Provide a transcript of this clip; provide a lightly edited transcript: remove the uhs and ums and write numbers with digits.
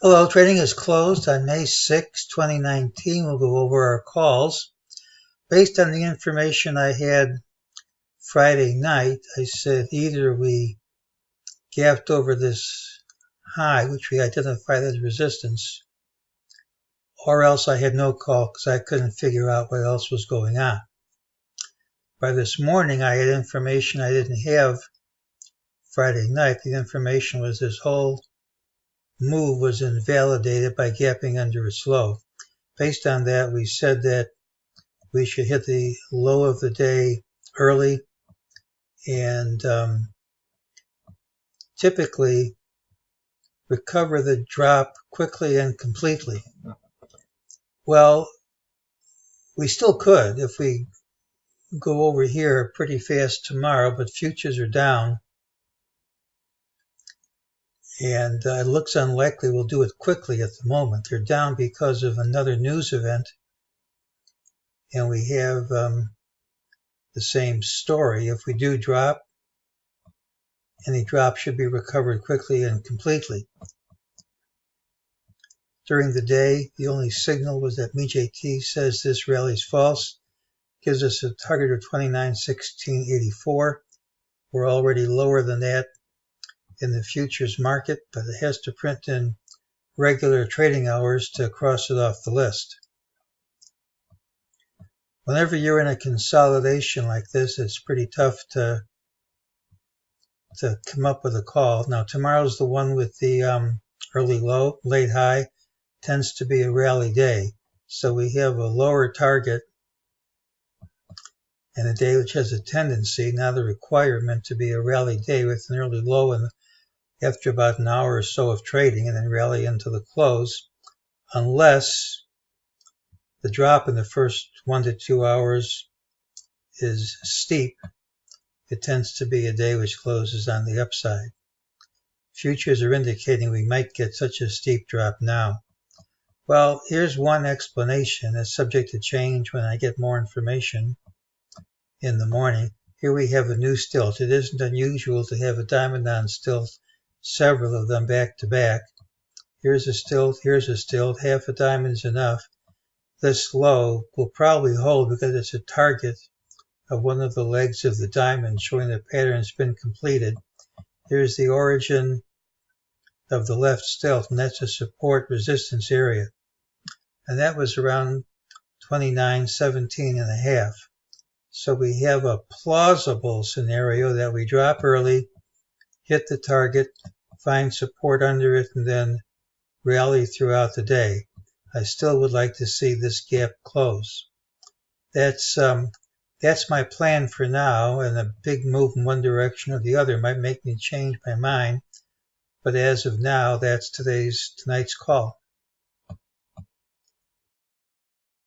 Hello, trading is closed on May 6, 2019. We'll go over our calls. Based on the information I had Friday night, I said either we gapped over this high, which we identified as resistance, or else I had no call because I couldn't figure out what else was going on. By this morning, I had information I didn't have Friday night. The information was this whole move was invalidated by gapping under its low. Based on that, we said that we should hit the low of the day early and typically recover the drop quickly and completely. Well, we still could if we go over here pretty fast tomorrow, but futures are down and it looks unlikely we'll do it quickly at the moment. They're down because of another news event, and we have the same story. If we do drop, any drop should be recovered quickly and completely. During the day, the only signal was that MEJT says this rally is false, gives us a target of 29.1684. We're already lower than that in the futures market, but it has to print in regular trading hours to cross it off the list. Whenever you're in a consolidation like this, it's pretty tough to come up with a call. Now, tomorrow's the one with the early low, late high, tends to be a rally day. So we have a lower target and a day which has a tendency, now the requirement, to be a rally day with an early low and after about an hour or so of trading and then rally into the close, unless the drop in the first 1 to 2 hours is steep. It tends to be a day which closes on the upside. Futures are indicating we might get such a steep drop now. Well, here's one explanation. It's subject to change when I get more information in the morning. Here we have a new stilt. It isn't unusual to have a diamond on stilt, several of them back to back. Here's a stilt, half a diamond is enough. This low will probably hold because it's a target of one of the legs of the diamond, showing the pattern has been completed. Here's the origin of the left stilt, and that's a support resistance area. And that was around 29.17.5. So we have a plausible scenario that we drop early, hit the target, find support under it, and then rally throughout the day. I still would like to see this gap close. That's my plan for now, and a big move in one direction or the other might make me change my mind. But as of now, that's tonight's call.